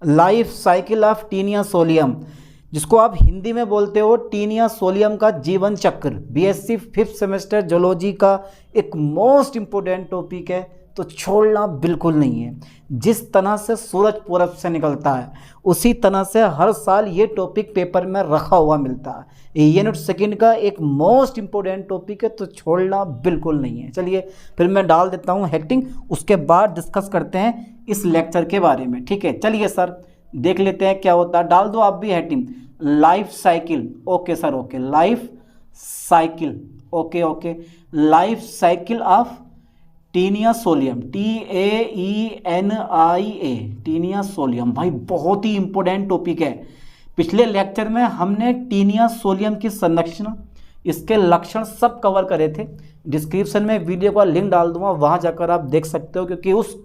Life cycle of taenia solium, जिसको आप हिंदी में बोलते हो टीनिया सोलियम का जीवन चक्र, बीएससी 5th सेमेस्टर जूलॉजी का एक मोस्ट इम्पोर्टेंट टॉपिक है, तो छोड़ना बिल्कुल नहीं है। जिस तरह से सूरज पूरब से निकलता है उसी तरह से हर साल ये टॉपिक पेपर में रखा हुआ मिलता है। यूनिट सेकंड का एक मोस्ट इम्पोर्टेंट टॉपिक है, तो छोड़ना बिल्कुल नहीं है। चलिए फिर मैं डाल देता हूँ हेडिंग, उसके बाद डिस्कस करते हैं इस लेक्चर के बारे में। ठीक है, चलिए सर देख लेते हैं क्या होता है। डाल दो आप भी heading, life cycle. Okay sir, okay, life cycle, okay okay, life cycle of taenia solium, TAENIA, taenia solium. भाई बहुत ही इंपॉर्टेंट टॉपिक है। पिछले लेक्चर में हमने टीनिया सोलियम की संरचना, इसके लक्षण सब कवर करे थे। डिस्क्रिप्शन में वीडियो का लिंक डाल दूंगा, वहां जाकर आप देख सकते हो, क्योंकि उस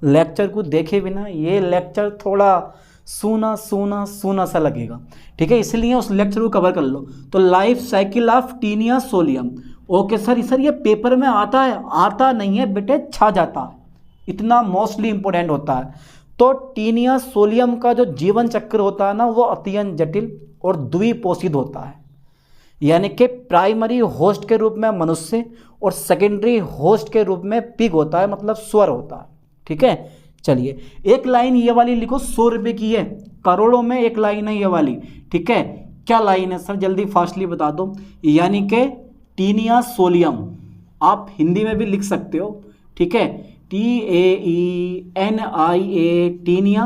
लेक्चर को देखे बिना ये लेक्चर थोड़ा सूना सूना सूना सा लगेगा। ठीक है, इसलिए उस लेक्चर को कवर कर लो। तो life cycle of taenia solium. Okay sir ये पेपर में आता है? आता नहीं है बेटे, छा जाता है, इतना मोस्टली इंपॉर्टेंट होता है। तो टीनिया सोलियम का जो जीवन चक्र होता है ना, वो अत्यंत जटिल और द्विपोषित होता है। यानी कि प्राइमरी होस्ट के रूप में मनुष्य और सेकेंडरी होस्ट के रूप में पिग होता है, मतलब स्वर होता है। ठीक है, चलिए एक लाइन ये वाली लिखो, 100 रुपये की है, करोड़ों में एक लाइन है ये वाली। ठीक है, क्या लाइन है सर, जल्दी फास्टली बता दो। यानी कि टीनिया सोलियम, आप हिंदी में भी लिख सकते हो। ठीक है, TAENIA, टीनिया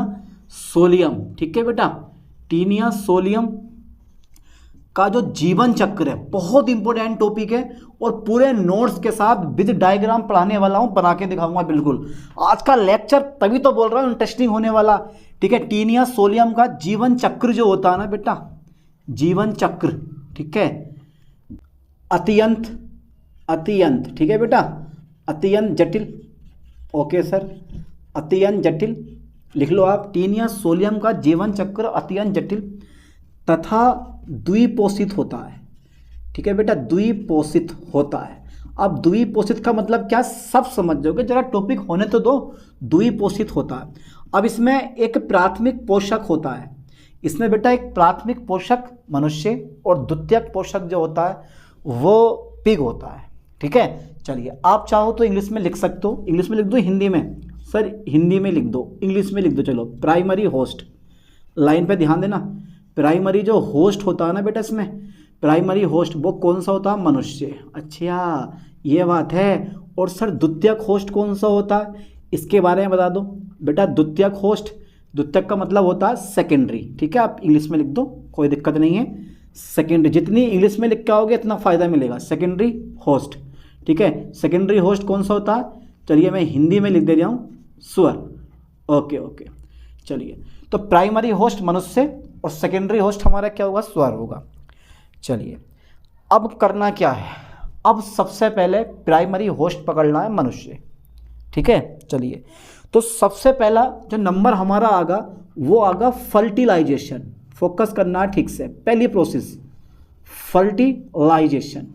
सोलियम। ठीक है बेटा, टीनिया सोलियम का जो जीवन चक्र है बहुत इंपॉर्टेंट टॉपिक है, और पूरे नोट्स के साथ विद डायग्राम पढ़ाने वाला हूं, बना के दिखाऊंगा बिल्कुल। आज का लेक्चर तभी तो बोल रहा हूं इंटरेस्टिंग होने वाला। ठीक है, टीनिया सोलियम का जीवन चक्र जो होता है ना बेटा, जीवन चक्र, ठीक है, अत्यंत अत्यंत, ठीक है बेटा, अत्यंत जटिल। ओके सर, अत्यंत जटिल लिख लो आप। टीनिया सोलियम का जीवन चक्र अत्यंत जटिल तथा द्विपोषित होता है। ठीक है बेटा, द्विपोषित होता है। अब द्विपोषित का मतलब क्या, सब समझ जाओगे, जरा टॉपिक होने तो दो। द्विपोषित होता है। अब इसमें एक प्राथमिक पोषक होता है। इसमें बेटा एक प्राथमिक पोषक मनुष्य और द्वितीयक पोषक जो होता है वो पिग होता है। ठीक है, चलिए आप चाहो तो इंग्लिश में लिख सकते हो। इंग्लिश में लिख दो, हिंदी में सर, हिंदी में लिख दो, इंग्लिश में लिख दो। चलो, प्राइमरी होस्ट, लाइन पे ध्यान देना। प्राइमरी जो होस्ट होता है ना बेटा, इसमें प्राइमरी होस्ट वो कौन सा होता है, मनुष्य। अच्छा ये बात है। और सर द्वितीयक होस्ट कौन सा होता है, इसके बारे में बता दो बेटा। द्वितीयक होस्ट, द्वितीयक का मतलब होता है सेकेंडरी। ठीक है, आप इंग्लिश में लिख दो, कोई दिक्कत नहीं है। सेकेंडरी, जितनी इंग्लिश में लिख के आओगे इतना फायदा मिलेगा। सेकेंडरी होस्ट, ठीक है, सेकेंडरी होस्ट कौन सा होता है, चलिए मैं हिंदी में लिख दे रहा हूँ, स्वर। ओके ओके, चलिए तो प्राइमरी होस्ट मनुष्य और सेकेंडरी होस्ट हमारा क्या होगा, स्वर होगा। चलिए अब करना क्या है, अब सबसे पहले प्राइमरी होस्ट पकड़ना है मनुष्य। ठीक है, चलिए तो सबसे पहला जो नंबर हमारा आगा वो आगा फर्टिलाइजेशन। फोकस करना है ठीक से, पहली प्रोसेस फर्टिलाइजेशन।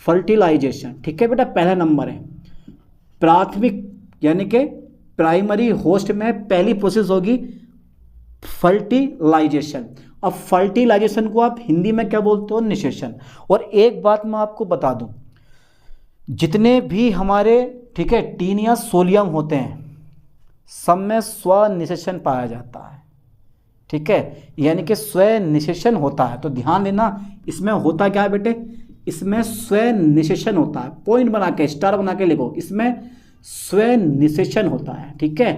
फर्टिलाइजेशन, ठीक है बेटा, पहला नंबर है। प्राथमिक यानी कि प्राइमरी होस्ट में पहली प्रोसेस होगी फर्टिलाइजेशन। अब फर्टिलाइजेशन को आप हिंदी में क्या बोलते हो, निषेचन। और एक बात मैं आपको बता दूं, जितने भी हमारे, ठीक है, टीनिया सोलियम होते हैं सब में स्वनिषेचन पाया जाता है। ठीक है, यानी कि स्वनिषेचन होता है। तो ध्यान देना, इसमें होता क्या है बेटे, इसमें स्वनिषेचन होता है। पॉइंट बना के, स्टार बना के लिखो, इसमें स्वनिषेचन होता है। ठीक है,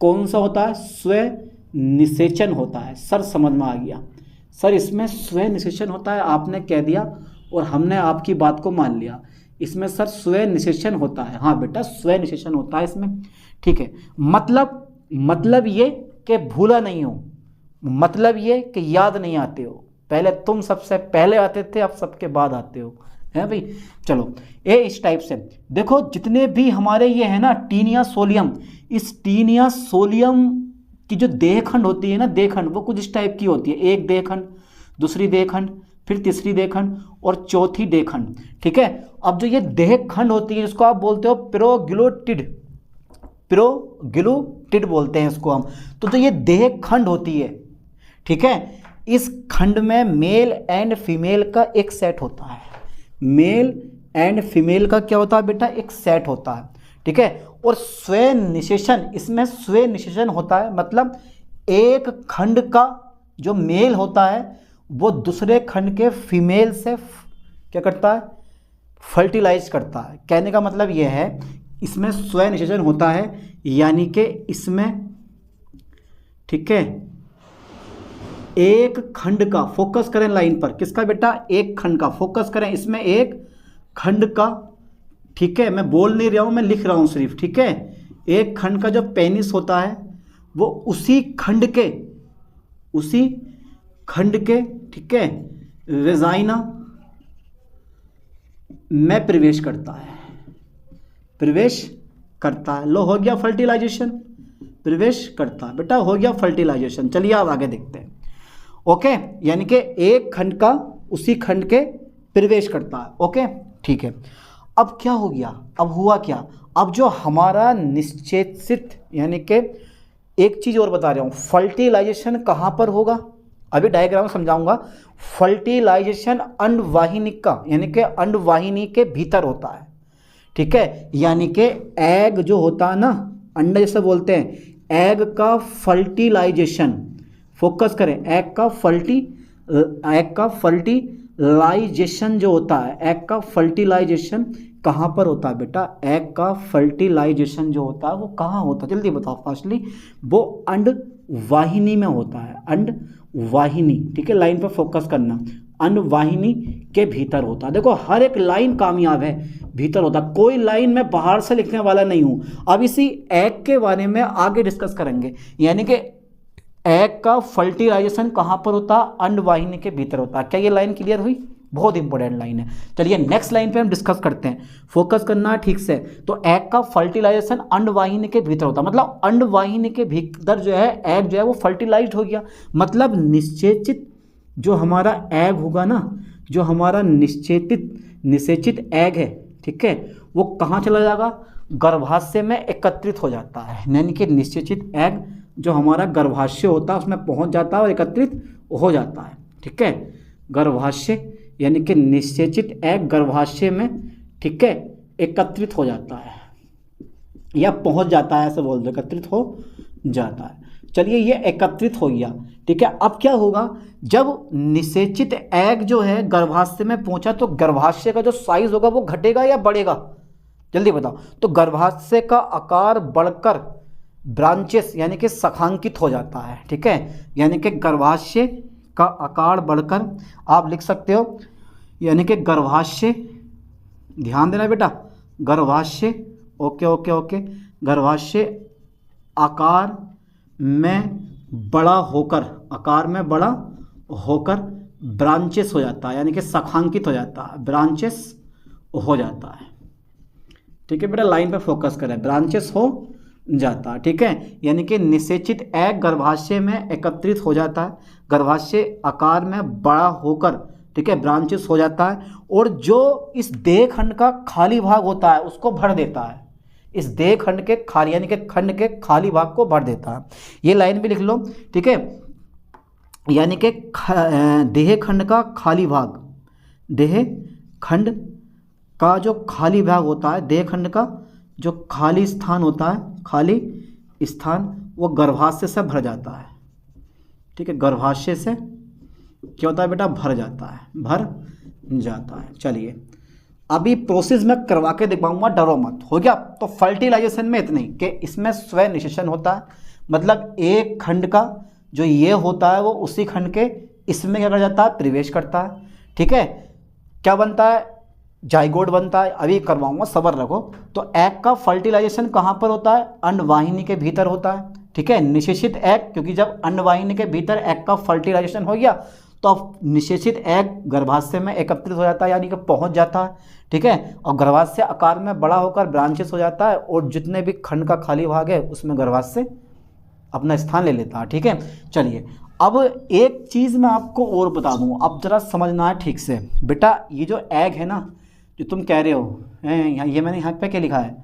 कौन सा होता है, स्वनिषेचन होता है। सर समझ में आ गया सर, इसमें स्वनिषेचन होता है, आपने कह दिया और हमने आपकी बात को मान लिया। इसमें सर स्वनिषेचन होता है। हाँ बेटा, स्वनिषेचन होता है इसमें। ठीक है, मतलब ये कि भूला नहीं हो, मतलब ये कि याद नहीं आते हो। पहले तुम सबसे पहले आते थे, अब सबके बाद आते हो, है भाई। चलो ये इस टाइप से देखो, जितने भी हमारे ये है ना टीनिया सोलियम, इस टीनिया सोलियम की जो देहखंड होती है ना, देहखंड वो कुछ इस टाइप की होती है। एक देहखंड, दूसरी देहखंड, फिर तीसरी देहखंड और चौथी देहखंड। ठीक है, अब जो ये देहखंड होती है जिसको आप बोलते हो प्रोग्लोटिड, प्रोग्लूटिड बोलते हैं इसको हम। तो जो ये देह खंड होती है, ठीक है, इस खंड में मेल एंड फीमेल का एक सेट होता है। मेल एंड फीमेल का क्या होता है बेटा, एक सेट होता है, ठीक है। और स्वयं निषेचन, इसमें स्वयं निषेचन होता है, मतलब एक खंड का जो मेल होता है वो दूसरे खंड के फीमेल से क्या करता है, फर्टिलाइज करता है। कहने का मतलब यह है इसमें स्वयं निषेचन होता है, यानी कि इसमें, ठीक है, एक खंड का, फोकस करें लाइन पर, किसका बेटा, एक खंड का फोकस करें, इसमें एक खंड का, ठीक है, मैं बोल नहीं रहा हूं, मैं लिख रहा हूं सिर्फ, ठीक है। एक खंड का जो पेनिस होता है वो उसी खंड के, ठीक है, वेजाइना में प्रवेश करता है, लो हो गया फर्टिलाइजेशन, प्रवेश करता है बेटा, हो गया फर्टिलाइजेशन। चलिए अब आगे देखते हैं। ओके, यानी कि एक खंड का उसी खंड के प्रवेश करता है। ओके, ठीक है। अब क्या हो गया, अब हुआ क्या, अब जो हमारा निश्चेषित, यानी कि एक चीज़ और बता रहा हूँ, फर्टिलाइजेशन कहाँ पर होगा, अभी डायग्राम समझाऊंगा। फर्टिलाइजेशन अंडवाहिनिका, यानी कि अंडवाहिनी के भीतर होता है, ठीक है। यानी कि एग जो होता है ना, अंडा जैसे बोलते हैं, एग का फर्टिलाइजेशन, फोकस करें, एग का फर्टिलाइजेशन जो होता है, एग का फर्टिलाइजेशन कहाँ पर होता है बेटा, एग का फर्टिलाइजेशन जो होता है वो कहाँ होता है, जल्दी बताओ फास्टली। वो अंडवाहिनी में होता है, अंडवाहिनी, ठीक है, लाइन पर फोकस करना, अंडवाहिनी के भीतर होता है। देखो हर एक लाइन कामयाब है, भीतर होता, कोई लाइन मैं बाहर से लिखने वाला नहीं हूँ। अब इसी एग के बारे में आगे डिस्कस करेंगे, यानी कि एग का फर्टिलाइजेशन कहाँ पर होता है, अंडवाहिनी के भीतर होता है। क्या ये लाइन क्लियर हुई, बहुत इंपॉर्टेंट लाइन है। चलिए नेक्स्ट लाइन पे हम डिस्कस करते हैं, फोकस करना ठीक से। तो एग का फर्टिलाइजेशन अंडवाहिनी के भीतर होता है, मतलब अंडवाहिनी के भीतर जो है एग जो है वो फर्टिलाइज्ड हो गया, मतलब निषेचित जो हमारा एग होगा ना, जो हमारा निषेचित एग है, ठीक है, वो कहाँ चला जाएगा, गर्भाशय में एकत्रित हो जाता है। यानी कि निषेचित एग जो हमारा गर्भाशय होता है उसमें पहुंच जाता है और एकत्रित हो जाता है, ठीक है। गर्भाशय यानी कि निषेचित एग गर्भाशय में, ठीक है, एकत्रित हो जाता है या पहुंच जाता है, ऐसे बोल दो, एकत्रित हो जाता है। चलिए ये एकत्रित हो गया, ठीक है। अब क्या होगा, जब निषेचित एग जो है गर्भाशय में पहुंचा तो गर्भाशय का जो साइज होगा वो घटेगा या बढ़ेगा, जल्दी बताओ। तो गर्भाशय का आकार बढ़कर ब्रांचेस यानी कि शाखांकित हो जाता है, ठीक है। यानी कि गर्भाशय का आकार बढ़कर, आप लिख सकते हो, यानी कि गर्भाशय, ध्यान देना बेटा, गर्भाशय, ओके ओके ओके, गर्भाशय आकार में बड़ा होकर, आकार में बड़ा होकर ब्रांचेस हो जाता है, यानी कि शाखांकित हो जाता है, ब्रांचेस हो जाता है, ठीक है बेटा। लाइन पे फोकस करें, ब्रांचेस हो जाता है, ठीक है। यानी कि निषेचित एग गर्भाशय में एकत्रित हो जाता है, गर्भाशय आकार में बड़ा होकर, ठीक है, ब्रांचेस हो जाता है, और जो इस देह खंड का खाली भाग होता है उसको भर देता है, इस देह खंड के खाली, यानी कि खंड के खाली भाग को भर देता है। ये लाइन भी लिख लो, ठीक है। यानी कि देह खंड का खाली भाग, देह खंड का जो खाली भाग होता है, देह खंड का जो खाली स्थान होता है, खाली स्थान, वो गर्भाशय से भर जाता है, ठीक है। गर्भाशय से क्या होता है बेटा, भर जाता है। चलिए अभी प्रोसेस में करवा के दिखाऊंगा, डरो मत, हो गया। तो फर्टिलाइजेशन में इतना ही कि इसमें स्वयं निषेचन होता है, मतलब एक खंड का जो ये होता है वो उसी खंड के इसमें क्या कर जाता है, प्रवेश करता है, ठीक है। क्या बनता है, जाइगोट बनता है, अभी करवाऊंगा, सब्र रखो। तो एग का फर्टिलाइजेशन कहाँ पर होता है, अंडवाहिनी के भीतर होता है, ठीक है। निषेचित एग, क्योंकि जब अंडवाहिनी के भीतर एग का फर्टिलाइजेशन हो गया तो अब निषेचित एग गर्भाशय में एकत्रित हो जाता है, यानी कि पहुंच जाता है, ठीक है। और गर्भाशय आकार में बड़ा होकर ब्रांचेस हो जाता है, और जितने भी खंड का खाली भाग है उसमें गर्भाशय अपना स्थान ले लेता है, ठीक है। चलिए अब एक चीज़ मैं आपको और बता दूँ, अब ज़रा समझना है ठीक से बेटा। ये जो एग है ना, जो तुम कह रहे हो, यहाँ ये मैंने यहाँ पे क्या लिखा है,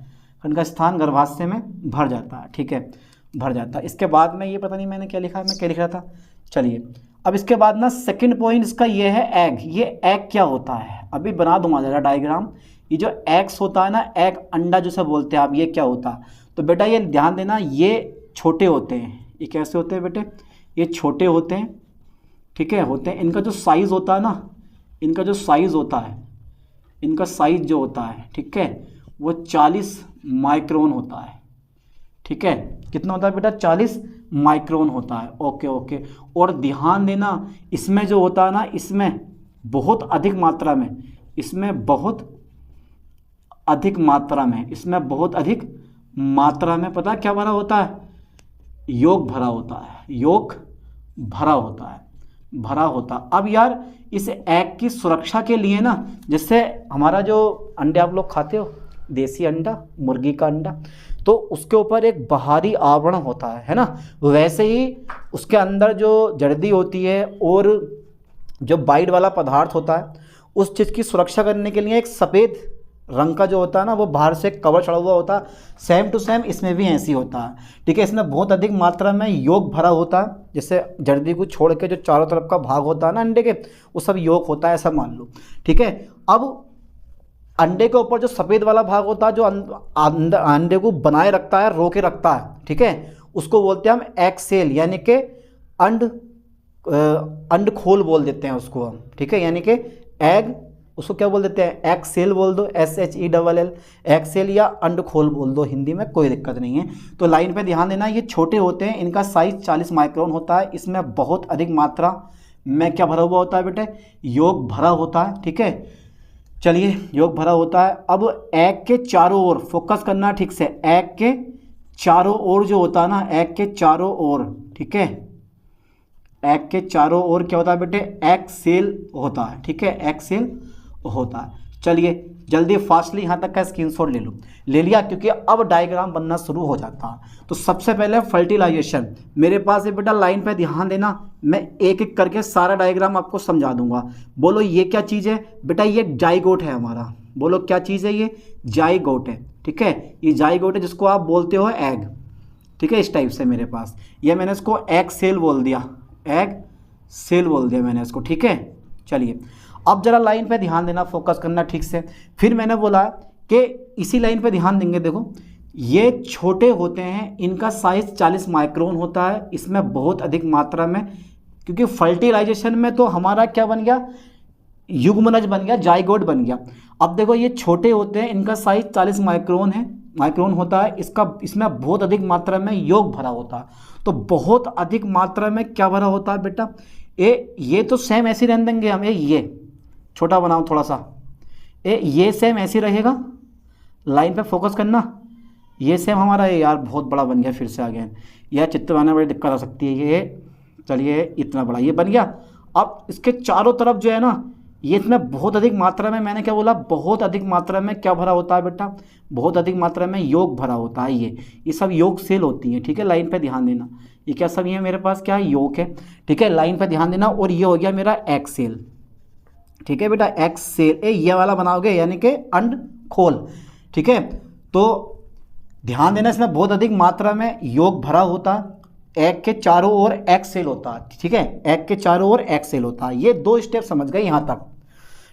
इनका स्थान गर्भाशय में भर जाता है, ठीक है, भर जाता है। इसके बाद में ये पता नहीं मैंने क्या लिखा है, मैं क्या लिख रहा था, चलिए अब इसके बाद ना सेकंड पॉइंट इसका ये है एग। ये एग क्या होता है, अभी बना दूंगा ज़रा डायग्राम। ये जो एग्स होता है ना, एग अंडा जिसे बोलते हैं आप, ये क्या होता है, तो बेटा ये ध्यान देना, ये छोटे होते हैं। ये कैसे होते हैं बेटे, ये छोटे होते हैं, ठीक है, होते हैं। इनका जो साइज़ होता है ना, इनका जो साइज़ होता है, इनका साइज़ जो होता है, ठीक है, वो 40 माइक्रोन होता है, ठीक है। कितना होता है बेटा, 40 माइक्रोन होता है। Okay okay. और ध्यान देना, इसमें जो होता है ना, इसमें बहुत अधिक मात्रा में, इसमें बहुत अधिक मात्रा में, इसमें बहुत अधिक मात्रा में पता है क्या भरा होता है, योग भरा होता है, योग भरा होता है, भरा होता। अब यार इस एग की सुरक्षा के लिए ना, जैसे हमारा जो अंडे आप लोग खाते हो, देसी अंडा, मुर्गी का अंडा, तो उसके ऊपर एक बाहरी आवरण होता है ना, वैसे ही उसके अंदर जो जर्दी होती है और जो बाइट वाला पदार्थ होता है, उस चीज़ की सुरक्षा करने के लिए एक सफ़ेद रंग का जो होता है ना, वो बाहर से कवर चढ़ा हुआ होता है। सेम टू सेम इसमें भी ऐसी होता है, ठीक है। इसमें बहुत अधिक मात्रा में योग भरा होता है। जैसे जर्दी को छोड़ के जो चारों तरफ का भाग होता है ना अंडे के, वो सब योग होता है, ऐसा मान लो, ठीक है। अब अंडे के ऊपर जो सफ़ेद वाला भाग होता है, जो अंडे को बनाए रखता है, रोके रखता है, ठीक है, उसको बोलते हैं हम एग सेल, यानी कि अंड खोल बोल देते हैं उसको हम, ठीक है। यानी कि एग, उसको क्या बोल देते हैं, एग सेल बोल दो, SHELL, एग सेल या अंड खोल बोल दो, हिंदी में कोई दिक्कत नहीं है। तो लाइन पे ध्यान देना, ये छोटे होते हैं, इनका साइज 40 माइक्रोन होता है। इसमें बहुत अधिक मात्रा में क्या भरा हुआ होता है बेटे, योग भरा होता है, ठीक है। चलिए, योग भरा होता है। अब एग के चारों ओर फोकस करना ठीक से, एग के चारों ओर जो होता है ना, एग के चारों ओर, ठीक है, एग के चारों ओर क्या होता है बेटे, एग सेल होता है, ठीक है, एग सेल होता है। चलिए जल्दी फास्टली यहाँ तक का स्क्रीनशॉट ले लो, ले लिया, क्योंकि अब डायग्राम बनना शुरू हो जाता है। तो सबसे पहले फर्टिलाइजेशन मेरे पास है बेटा, लाइन पे ध्यान देना, मैं एक एक करके सारा डायग्राम आपको समझा दूंगा। बोलो ये क्या चीज़ है बेटा, ये जाइगोट है हमारा। बोलो क्या चीज़ है, ये जाइगोट है, ठीक है, ये जाइगोट है, जिसको आप बोलते हो एग, ठीक है, इस टाइप से मेरे पास। ये मैंने इसको एग सेल बोल दिया, एग सेल बोल दिया मैंने इसको, ठीक है। चलिए अब जरा लाइन पे ध्यान देना, फोकस करना ठीक से। फिर मैंने बोला कि इसी लाइन पे ध्यान देंगे, देखो ये छोटे होते हैं, इनका साइज 40 माइक्रोन होता है। इसमें बहुत अधिक मात्रा में, क्योंकि फर्टिलाइजेशन में तो हमारा क्या बन गया, युग्मनज बन गया, जाइगोट बन गया। अब देखो ये छोटे होते हैं, इनका साइज 40 माइक्रोन है, माइक्रोन होता है, इसमें बहुत अधिक मात्रा में योग भरा होता है। तो बहुत अधिक मात्रा में क्या भरा होता है बेटा, ये तो सेम ऐसे रहने देंगे हम, ये छोटा बनाओ थोड़ा सा, ये सेम ऐसे रहेगा, लाइन पे फोकस करना, ये सेम हमारा यार बहुत बड़ा बन गया, फिर से आ गया, यह चित्र बनाने में बड़ी दिक्कत आ सकती है। ये चलिए इतना बड़ा ये बन गया। अब इसके चारों तरफ जो है ना, ये इसमें बहुत अधिक मात्रा में, मैंने क्या बोला, बहुत अधिक मात्रा में क्या भरा होता है बेटा, बहुत अधिक मात्रा में योग भरा होता है। ये सब योग सेल होती हैं, ठीक है, लाइन पे ध्यान देना। ये क्या सब ये मेरे पास क्या है, योग है, ठीक है, लाइन पे ध्यान देना। और ये हो गया मेरा एग सेल, ठीक है बेटा, एग सेल, ये वाला बनाओगे यानी कि अंड खोल, ठीक है। तो ध्यान देना, इसमें बहुत अधिक मात्रा में योग भरा होता है। एग के चारों ओर एग सेल होता है, ठीक है, एग के चारों ओर एग सेल होता है। ये 2 स्टेप समझ गए यहाँ तक,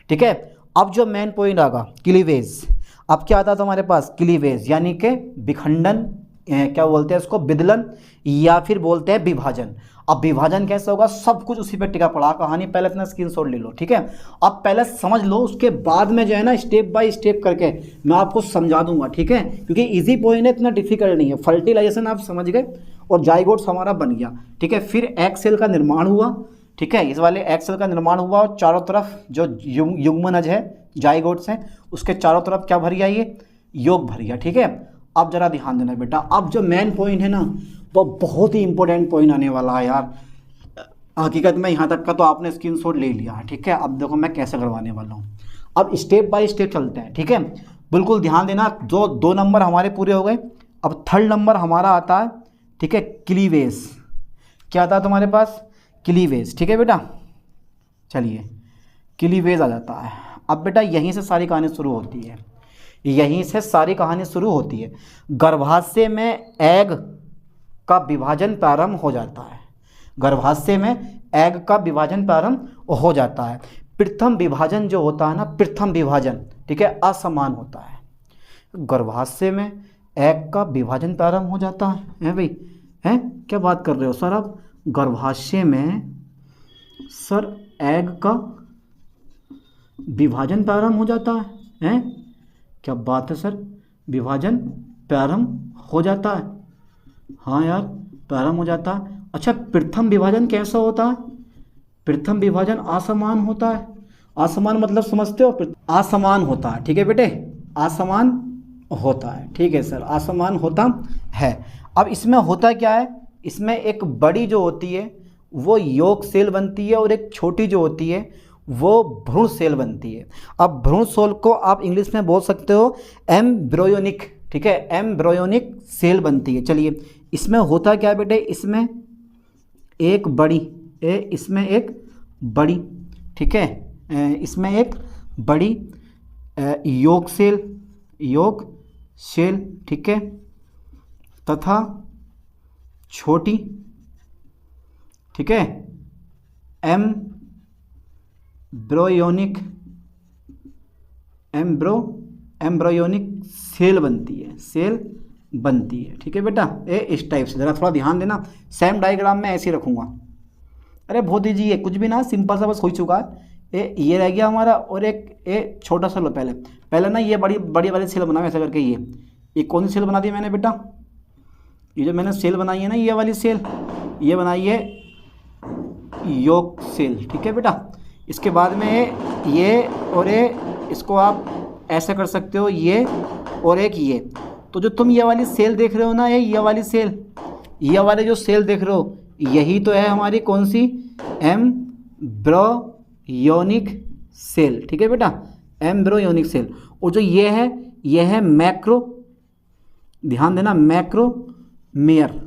ठीक है। अब जो मेन पॉइंट आगा, क्लीवेज। अब क्या आता है तुम्हारे पास, क्लीवेज, यानी कि विखंडन, क्या बोलते हैं इसको, विदलन, या फिर बोलते हैं विभाजन। अब विभाजन कैसे होगा, सब कुछ उसी पे टिका पड़ा कहानी, पहले अपना स्क्रीनशॉट ले लो, ठीक है। अब पहले समझ लो, उसके बाद में जो है ना स्टेप बाय स्टेप करके मैं आपको समझा दूंगा, ठीक है, क्योंकि इजी पॉइंट है, इतना डिफिकल्ट नहीं है। फर्टिलाइजेशन आप समझ गए और जाइगोट्स हमारा बन गया, ठीक है। फिर एग सेल का निर्माण हुआ, ठीक है, इस वाले एग सेल का निर्माण हुआ और चारों तरफ जो युग्मनज है, जाइगोट्स हैं, उसके चारों तरफ क्या भर गया, ये योग भर गया, ठीक है। अब जरा ध्यान देना बेटा, अब जो मेन पॉइंट है ना, वो बहुत ही इंपॉर्टेंट पॉइंट आने वाला है यार। हकीकत में यहाँ तक का तो आपने स्क्रीनशॉट ले लिया है, ठीक है। अब देखो मैं कैसे करवाने वाला हूँ, अब स्टेप बाय स्टेप चलते हैं, ठीक है। बिल्कुल ध्यान देना, जो 2 नंबर हमारे पूरे हो गए। अब 3rd नंबर हमारा आता है, ठीक है, क्लीवेज। क्या आता है तुम्हारे पास, क्लीवेज, ठीक है बेटा। चलिए क्लीवेज आ जाता है। अब बेटा यहीं से सारी कहानी शुरू होती है, यहीं से सारी कहानी शुरू होती है। गर्भाशय में एग का विभाजन प्रारंभ हो जाता है। गर्भाशय में एग का विभाजन प्रारंभ हो जाता है। प्रथम विभाजन जो होता है ना, प्रथम विभाजन, ठीक है, असमान होता है। गर्भाशय में एग का विभाजन प्रारंभ हो जाता है भाई, हैं क्या बात कर रहे हो सर आप? गर्भाशय में सर एग का विभाजन प्रारंभ हो जाता है, हैं क्या बात है सर? विभाजन प्रारंभ हो जाता है, हाँ यार प्रारंभ हो जाता है। अच्छा, प्रथम विभाजन कैसा होता है? प्रथम विभाजन असमान होता है। असमान मतलब समझते हो? असमान होता है, ठीक है बेटे, असमान होता है, ठीक है सर, असमान होता है। अब इसमें होता क्या है, इसमें एक बड़ी जो होती है वो यॉर्क सेल बनती है और एक छोटी जो होती है वो भ्रूण सेल बनती है। अब भ्रूण सेल को आप इंग्लिश में बोल सकते हो एम्ब्रियोनिक, ठीक है, एम्ब्रियोनिक सेल बनती है। चलिए, इसमें होता क्या है बेटे, इसमें एक बड़ी इसमें एक बड़ी, ठीक है, इसमें एक बड़ी यॉर्क सेल, ठीक है, तथा छोटी, ठीक है, एम्ब्रियोनिक सेल बनती है, ठीक है बेटा। इस टाइप से, ज़रा थोड़ा ध्यान देना, सेम डायग्राम में ऐसे ही रखूँगा। अरे बहुत ईजी है, कुछ भी ना, सिंपल सा बस हो चुका है। ये रह गया हमारा, और एक छोटा सा लो पहले ना, ये बड़ी वाली सेल बनाओ ऐसा करके। ये कौन सी सेल बना दी मैंने बेटा? ये जो मैंने सेल बनाई है ना, ये वाली सेल, ये बनाई है यॉर्क सेल, ठीक है बेटा। इसके बाद में ये और इसको आप ऐसा कर सकते हो, ये और एक ये। तो जो तुम ये वाली सेल देख रहे हो ना, ये वाली सेल, ये वाले जो सेल देख रहे हो, यही तो है हमारी कौन सी? एम्ब्रियोनिक सेल, ठीक है बेटा, एम्ब्रियोनिक सेल। और जो ये है मैक्रो, ध्यान देना, मैक्रोमेयर,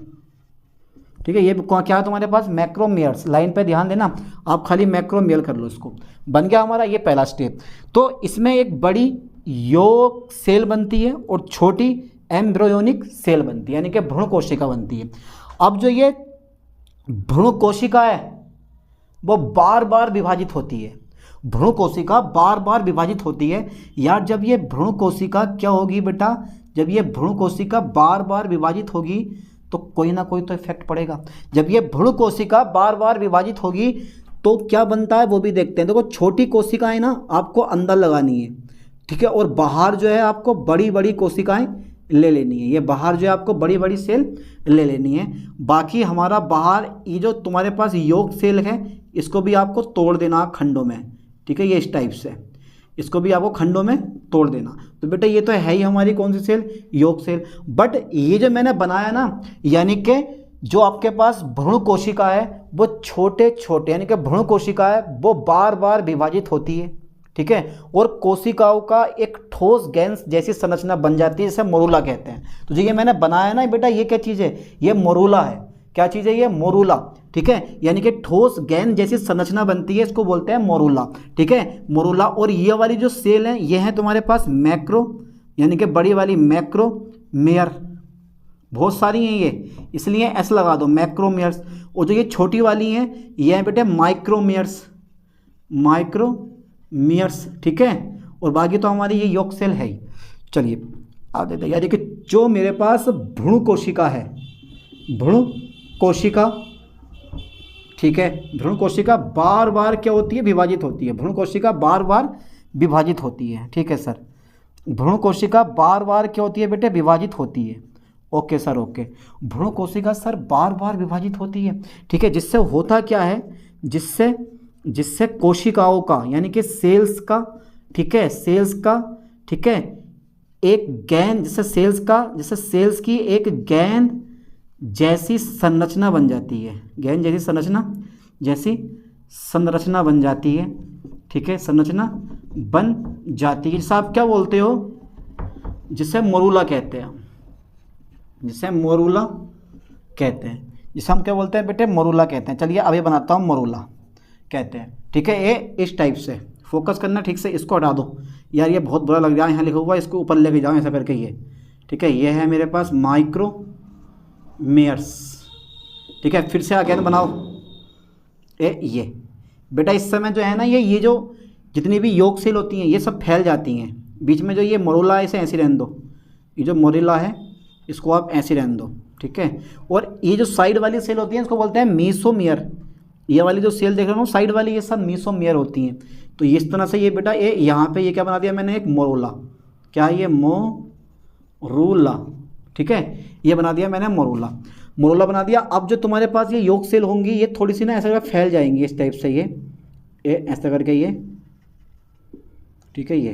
ठीक है। ये क्या है तुम्हारे पास? मैक्रोमेयर्स। लाइन पे ध्यान देना, आप खाली मैक्रोमेयर कर लो इसको। बन गया हमारा ये पहला स्टेप। तो इसमें एक बड़ी यॉर्क सेल बनती है और छोटी एम्ब्रियोनिक सेल बनती है, यानी कि भ्रूण कोशिका बनती है। अब जो ये भ्रूण कोशिका है वो बार बार विभाजित होती है। भ्रूण कोशिका बार बार विभाजित होती है यार। जब ये भ्रूण कोशिका क्या होगी बेटा, जब ये भ्रूण कोशिका बार बार विभाजित होगी तो कोई ना कोई तो इफेक्ट पड़ेगा। जब ये भ्रूण कोशिका बार बार विभाजित होगी तो क्या बनता है वो भी देखते हैं। देखो, छोटी कोशिकाएं ना आपको अंदर लगानी है, ठीक है, और बाहर जो है आपको बड़ी बड़ी कोशिकाएं ले लेनी है। ये बाहर जो है आपको बड़ी बड़ी सेल ले लेनी है। बाकी हमारा बाहर ये जो तुम्हारे पास यॉर्क सेल है, इसको भी आपको तोड़ देना खंडों में, ठीक है, ये इस टाइप से, इसको भी आपको खंडों में तोड़ देना। तो बेटा ये तो है ही हमारी कौन सी सेल? Yolk cell. बट ये जो मैंने बनाया ना, यानी कि जो आपके पास भ्रूण कोशिका है वो छोटे छोटे, यानी कि भ्रूण कोशिका है वो बार बार विभाजित होती है, ठीक है, और कोशिकाओं का एक ठोस गैस जैसी संरचना बन जाती है, जिसे मोरूला कहते हैं। तो जो ये मैंने बनाया ना बेटा, ये क्या चीज़ है? ये मोरूला है। क्या चीज़ है ये? मोरूला, ठीक है, यानी कि ठोस गेंद जैसी संरचना बनती है, इसको बोलते हैं मोरूला, ठीक है, मोरूला। और ये वाली जो सेल है ये है तुम्हारे पास मैक्रो, यानी कि बड़ी वाली मैक्रोमेयर, बहुत सारी हैं ये, इसलिए ऐसा लगा दो मैक्रोमेयर्स। और जो ये छोटी वाली हैं ये है बेटे माइक्रोमेयर्स, ठीक है। और बाकी तो हमारी ये यॉर्क सेल है ही। चलिए आप देखते हैं, यानी कि जो मेरे पास भ्रूण कोशिका है, भ्रूण कोशिका, ठीक है, भ्रूण कोशिका बार बार क्या होती है? विभाजित होती है। भ्रूण कोशिका बार बार विभाजित होती है, ठीक है सर। भ्रूण कोशिका बार बार क्या होती है बेटे? विभाजित होती है। Okay sir, okay. भ्रूण कोशिका सर बार बार विभाजित होती है, ठीक है। जिससे होता क्या है, जिससे कोशिकाओं का, यानी कि सेल्स का, ठीक है, सेल्स का, ठीक है, एक गेंद, जिससे सेल्स की एक गेंद जैसी संरचना बन जाती है, गेंद जैसी संरचना बन जाती है, ठीक है, संरचना बन जाती है। जिसे आप क्या बोलते हो? जिसे मोरूला कहते हैं, जिसे हम क्या बोलते हैं बेटे? मोरूला कहते हैं। चलिए अभी बनाता हूँ, मोरूला कहते हैं, ठीक है। ये इस टाइप से फोकस करना ठीक से, इसको हटा दो यार, ये बहुत बुरा लग रहा है यहाँ लिखा हुआ, इसको ऊपर लेके जाओ ऐसा करके ये, ठीक है। ये है मेरे पास माइक्रोमेयर्स, ठीक है। फिर से आगे बनाओ ये बेटा, इस समय जो है ना ये जो जितनी भी योग सेल होती हैं ये सब फैल जाती हैं। बीच में जो ये मोरुला है इसे ऐसे रहने दो, ये जो मोरुला है इसको आप ऐसे रहने दो, ठीक है। और ये जो साइड वाली सेल होती है इसको बोलते हैं मीसोमियर। ये वाली जो सेल देख रहे हो साइड वाली, ये सब मीसोमियर होती हैं। तो इस तरह से ये बेटा ये यहाँ पे ये क्या बना दिया मैंने, एक मोरुला, क्या ये मोरुला, ठीक है, ये बना दिया मैंने मोरुला बना दिया। अब जो तुम्हारे पास ये योग सेल होंगी ये थोड़ी सी ना ऐसा करके फैल जाएंगी इस टाइप से, ये ऐसा करके ये, ठीक है, ये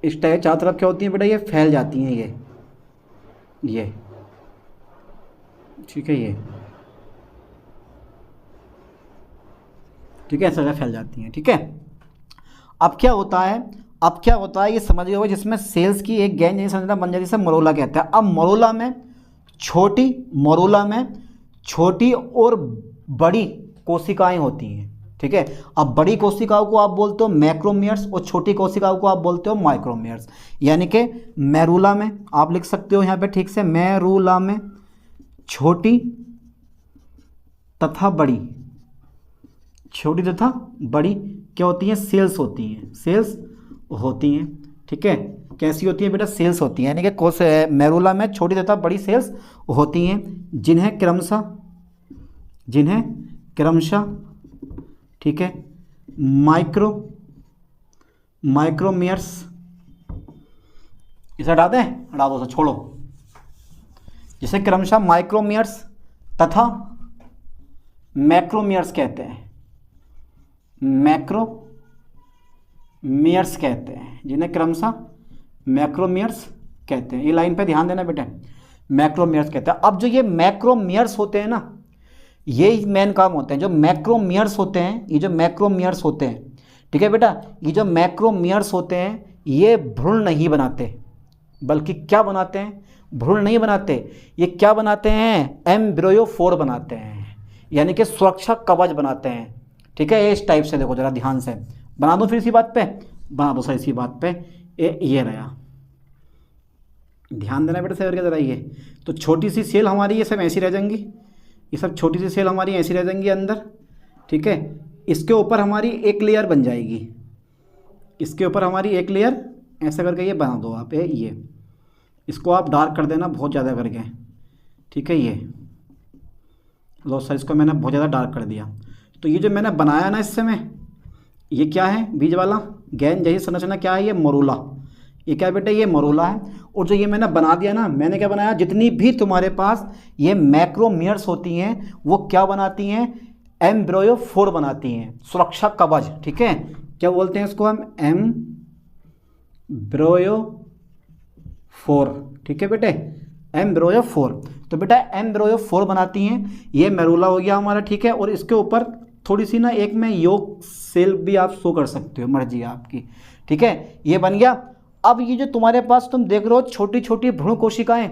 इस टाइप चारों तरफ क्या होती है बेटा, ये फैल जाती हैं ये ठीक है, ये ठीक है, ऐसा फैल जाती हैं, ठीक है। अब क्या होता है ये समझ गए हो, जिसमें सेल्स की एक गैंग जैसे समझना बन जाती है, इसे मोरुला कहते हैं। अब मोरुला में छोटी और बड़ी कोशिकाएं होती हैं, ठीक है। अब बड़ी कोशिकाओं को आप बोलते हो मैक्रोमियर्स और छोटी कोशिकाओं को आप बोलते हो माइक्रोमियर्स। यानी कि मेरुला में आप लिख सकते हो यहाँ पे ठीक से, मेरुला में छोटी तथा बड़ी क्या होती हैं, सेल्स होती हैं, ठीक है। कैसी होती है बेटा, सेल्स होती हैं, यानी कि मेरुला में छोटी तथा बड़ी सेल्स होती हैं, जिन्हें क्रमशः ठीक है माइक्रोमियर्स, इसे हटा दो, छोड़ो, जिसे क्रमशः माइक्रोमियर्स तथा मैक्रोमियर्स कहते हैं, जिन्हें क्रमशः मैक्रोमियर्स कहते हैं। ये लाइन पे ध्यान देना बेटा, मैक्रोमियर्स कहते हैं। अब जो ये मैक्रोमियर्स होते हैं ना, ये मेन काम होते हैं। जो मैक्रोमियर्स होते हैं, ठीक है बेटा, ये जो मैक्रोमियर्स होते हैं ये भ्रूण नहीं बनाते, बल्कि क्या बनाते हैं, भ्रूण नहीं बनाते, ये क्या बनाते हैं, एम्ब्रियोफोर बनाते हैं, यानी कि सुरक्षा कवच बनाते हैं, ठीक है। इस टाइप से देखो जरा ध्यान से, बना दो फिर इसी बात पे, बना दो सर इसी बात पे, ये रहा, ध्यान देना बेटा सर जरा। ये तो छोटी सी सेल हमारी ये सब ऐसी रह जाएंगी, ये सब छोटी सी सेल हमारी ऐसी रह जाएंगी अंदर, ठीक है। इसके ऊपर हमारी एक लेयर बन जाएगी, इसके ऊपर हमारी एक लेयर ऐसा करके ये बना दो आप, ये इसको आप डार्क कर देना बहुत ज़्यादा करके, ठीक है। ये लो सर, इसको मैंने बहुत ज़्यादा डार्क कर दिया। तो ये जो मैंने बनाया ना इस समय, ये क्या है, बीज वाला गेंद जैसी संरचना क्या है, ये मोरुला, ये क्या बेटा, ये मोरुला है। और जो ये मैंने बना दिया ना, मैंने क्या बनाया, जितनी भी तुम्हारे पास ये मैक्रोमियर्स होती हैं वो क्या बनाती हैं, एम्ब्रियोफोर बनाती हैं, सुरक्षा कवच, ठीक है। क्या बोलते हैं इसको हम, एम्ब्रियोफोर, ठीक है बेटे, एम्ब्रियोफोर। तो बेटा एम्ब्रियोफोर बनाती हैं, ये मेरुला हो गया हमारा, ठीक है। और इसके ऊपर थोड़ी सी ना एक में योग सेल भी आप शो कर सकते हो, मर्जी आपकी, ठीक है, ये बन गया। अब ये जो तुम्हारे पास तुम देख रहे हो छोटी छोटी भ्रूण कोशिकाएं,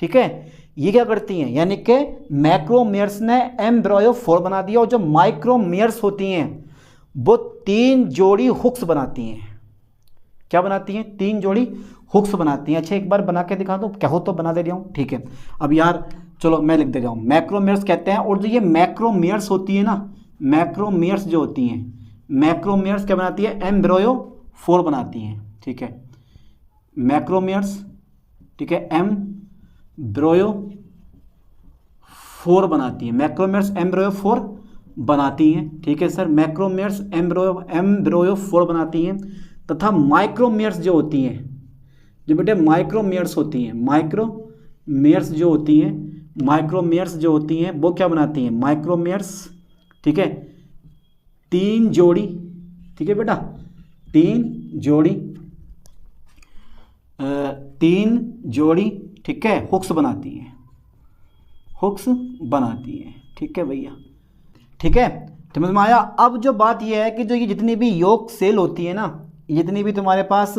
ठीक है, ये क्या करती हैं, यानी कि मैक्रोमियर्स ने एम्ब्रियोफोर बना दिया, और जो माइक्रोमियर्स होती हैं वो 3 जोड़ी हुक्स बनाती हैं। क्या बनाती हैं, 3 जोड़ी हुक्स बनाती हैं। अच्छा एक बार बना के दिखा दो, क्या हो तो बना दे रहा हूँ, ठीक है। अब यार चलो मैं लिख दे रहा हूँ, मैक्रोमियर्स कहते हैं। और जो ये मैक्रोमियर्स होती है ना, मैक्रोमियर्स जो होती हैं, मैक्रोमियर्स क्या बनाती है, एम्ब्रियोफोर बनाती हैं, ठीक है, मैक्रोमियर्स, ठीक है, एम्ब्रियोफोर बनाती है, मैक्रोमियर्स एम्ब्रियोफोर बनाती हैं, ठीक है सर। मैक्रोमियर्स एम्ब्रियोफोर बनाती हैं। तथा माइक्रोमियर्स जो होती हैं, जो बेटे माइक्रोमियर्स होती हैं, माइक्रोमियर्स जो होती हैं वो क्या बनाती हैं, माइक्रोमियर्स, ठीक है, 3 जोड़ी, ठीक है बेटा, 3 जोड़ी, ठीक है, हुक्स बनाती हैं, ठीक है भैया, ठीक है, समझ में आया। अब जो बात यह है कि जो ये जितनी भी योग सेल होती है ना, जितनी भी तुम्हारे पास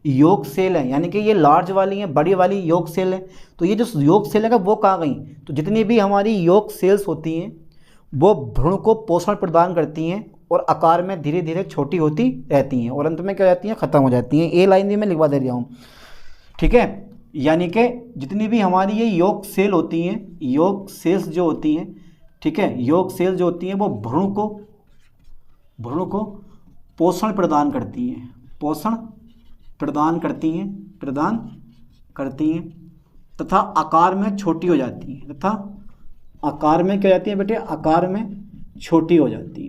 योग सेल है, यानी कि ये लार्ज वाली हैं, बड़ी वाली योग सेल है, तो ये जो योग सेल है वो कहाँ गई, तो जितनी भी हमारी योग सेल्स होती हैं वो भ्रूण को पोषण प्रदान करती हैं और आकार में धीरे धीरे छोटी होती रहती हैं और अंत में क्या हो जाती हैं, ख़त्म हो जाती हैं। ए लाइन भी मैं लिखवा दे रहा हूँ, ठीक है। यानी कि जितनी भी हमारी ये योग सेल होती हैं, योग सेल्स जो होती हैं, ठीक है, योग सेल जो होती हैं वो भ्रूण को पोषण प्रदान करती हैं, पोषण प्रदान करती हैं तथा आकार में छोटी हो जाती हैं, तथा आकार में क्या जाती है बेटे, आकार में छोटी हो जाती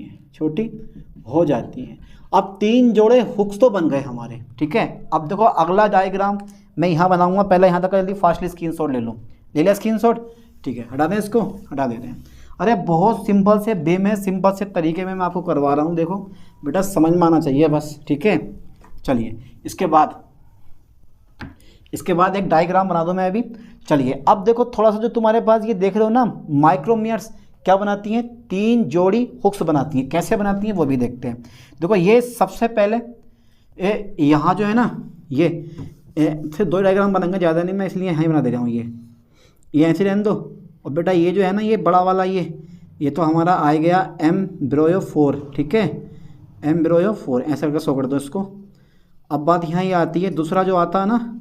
हैं। अब 3 जोड़े हुक्स तो बन गए हमारे, ठीक है। अब देखो अगला डायग्राम मैं यहाँ बनाऊंगा, पहले यहाँ तक जल्दी फास्टली स्क्रीनशॉट ले लो, ले लिया स्क्रीनशॉट, ठीक है। हटा दें इसको, हटा देते हैं। अरे बहुत सिंपल से वे में सिंपल से तरीके में मैं आपको करवा रहा हूँ, देखो बेटा समझ में आना चाहिए बस, ठीक है। चलिए इसके बाद एक डायग्राम बना दो मैं अभी। चलिए अब देखो थोड़ा सा जो तुम्हारे पास ये देख रहे हो ना, माइक्रोमियर्स क्या बनाती हैं, 3 जोड़ी हुक्स बनाती हैं। कैसे बनाती हैं वो भी देखते हैं। देखो ये सबसे पहले यहाँ जो है ना, ये फिर 2 डायग्राम बनाएंगे, ज़्यादा नहीं मैं इसलिए यहाँ ही बना दे रहा हूँ। ये ऐसे रहने दो। और बेटा ये जो है ना, ये बड़ा वाला ये तो हमारा आ गया एम्ब्रॉयो 4, ठीक है, एम्ब्रॉयो 4 ऐसा करके शो कर दो इसको। अब बात यहाँ ये आती है, दूसरा जो आता है ना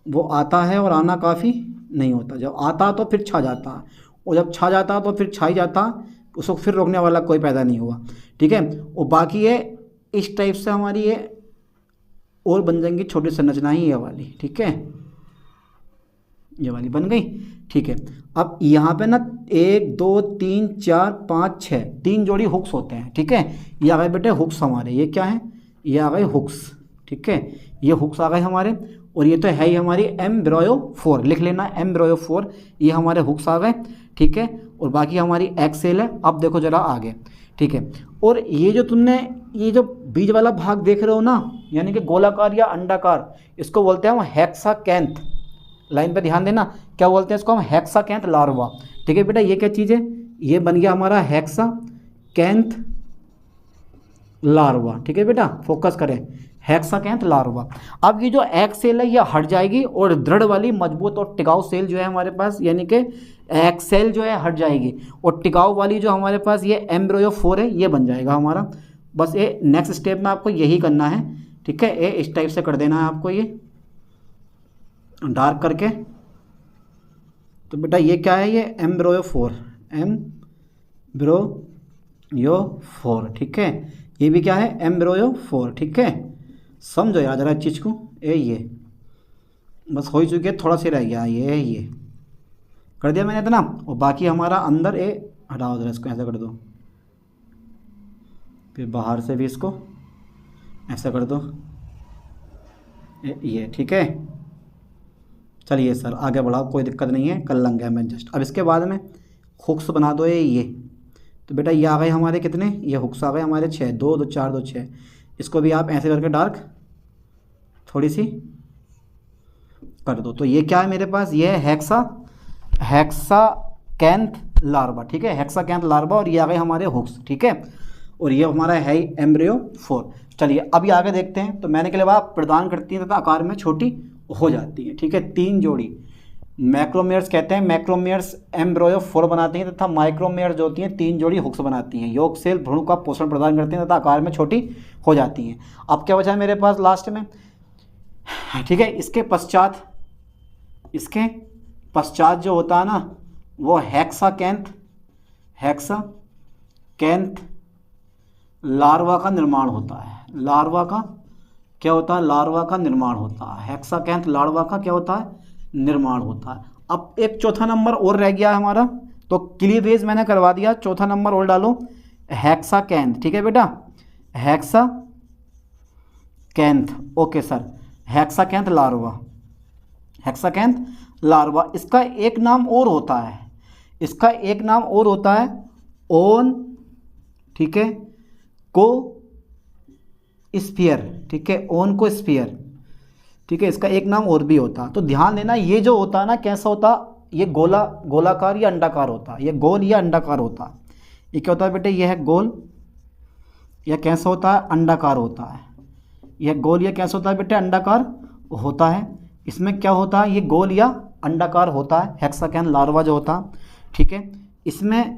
वो आता है और आना काफ़ी नहीं होता। जब आता तो फिर छा जाता, और जब छा जाता तो फिर छा ही जाता, उसको फिर रोकने वाला कोई पैदा नहीं हुआ, ठीक है। और बाकी ये इस टाइप से हमारी ये और बन जाएंगी छोटी संरचना ही ये वाली, ठीक है, ये वाली बन गई, ठीक है। अब यहाँ पे ना 1 2 3 4 5 6 3 जोड़ी हुक्स होते हैं, ठीक है। ये आ गए बेटे हुक्स हमारे, ये क्या है, ये आ गए हुक्स, ठीक है, ये हुक्स आ गए हमारे। और ये तो है ही हमारी एम्ब्रॉयो 4, लिख लेना एम्ब्रॉयो 4, ये हमारे हुक्स आ गए, ठीक है। और बाकी हमारी एग सेल है। अब देखो जरा आगे, ठीक है। और ये जो तुमने ये जो बीज वाला भाग देख रहे हो ना, यानी कि गोलाकार या अंडाकार, इसको बोलते हैं हम हेक्साकैंथ। लाइन पे ध्यान देना, क्या बोलते हैं इसको हम, हेक्साकैंथ लार्वा, ठीक है बेटा। ये क्या चीज़ है, ये बन गया हमारा हेक्साकैंथ लार्वा, ठीक है बेटा, फोकस करें, हेक्साकैंथ लार्वा। अब ये जो एग सेल है ये हट जाएगी और दृढ़ वाली मजबूत और टिकाऊ सेल जो है हमारे पास, यानी कि एग सेल जो है हट जाएगी, और टिकाऊ वाली जो हमारे पास ये एम्ब्रॉयो 4 है ये बन जाएगा हमारा। बस ये नेक्स्ट स्टेप में आपको यही करना है, ठीक है। ये इस टाइप से कर देना है आपको, ये डार्क करके। तो बेटा ये क्या है, ये एम्ब्रॉयो 4, एम्ब्रॉयो 4, ठीक है। ये भी क्या है, एम्ब्रॉयो 4, ठीक है। समझो यार जरा इस चीज़ को, ये बस हो ही चुके, थोड़ा सा रह गया, ये कर दिया मैंने इतना। और बाकी हमारा अंदर ये हटाओ जरा, इसको ऐसा कर दो, फिर बाहर से भी इसको ऐसा कर दो, ये ठीक है। चलिए सर आगे बढ़ाओ, कोई दिक्कत नहीं है, कर लेंगे मैं जस्ट। अब इसके बाद में हुक्स बना दो ये। तो बेटा ये आ गए हमारे कितने, ये हुक्स आ गए हमारे 6, 2 2 4 2 6। इसको भी आप ऐसे करके डार्क थोड़ी सी कर दो। तो ये क्या है मेरे पास, ये है हेक्साकैंथ लार्वा, ठीक है, हेक्साकैंथ लार्वा। और ये आ गए हमारे हुक्स, ठीक है। और ये हमारा है एम्ब्रॉयो 4। चलिए अभी आगे देखते हैं। तो मैंने के लिए आप प्रदान करती हैं तथा आकार में छोटी हो जाती है, ठीक है। 3 जोड़ी मैक्रोमेयर्स कहते हैं, मैक्रोमेयर्स एम्ब्रॉयो 4 बनाती हैं तथा माइक्रोमेयर्स जो होती हैं 3 जोड़ी हुक्स बनाती हैं। योग सेल भ्रूण का पोषण प्रदान करती हैं तथा आकार में छोटी हो जाती हैं। अब क्या बचा है मेरे पास लास्ट में, ठीक है। इसके पश्चात जो होता है ना वो हेक्साकैंथ लार्वा का निर्माण होता है। लार्वा का क्या होता है, लार्वा का निर्माण होता है। हेक्साकैंथ लार्वा का क्या होता है, निर्माण होता है। अब एक चौथा नंबर और रह गया है हमारा, तो क्लीवेज मैंने करवा दिया, चौथा नंबर और डालो, हेक्साकैंथ, ठीक है बेटा, हेक्साकैंथ, ओके सर, हेक्साकैंथ लार्वा, हेक्साकैंथ लार्वा। इसका एक नाम और होता है, इसका एक नाम और होता है ओन, ठीक है, को स्फीयर, ठीक है, ओन को स्फीयर, ठीक है। इसका एक नाम और भी होता है। तो ध्यान देना ये जो होता है ना कैसा होता, ये गोलाकार या अंडाकार होता है, ये गोल या अंडाकार होता है। ये क्या होता है बेटे, ये है गोल, या कैसा होता है, अंडाकार होता है। यह गोल या कैसा होता है बेटे, अंडाकार होता है। इसमें क्या होता है, ये गोल या अंडाकार होता है हेक्साकैंथ लार्वा जो होता है, ठीक है। इसमें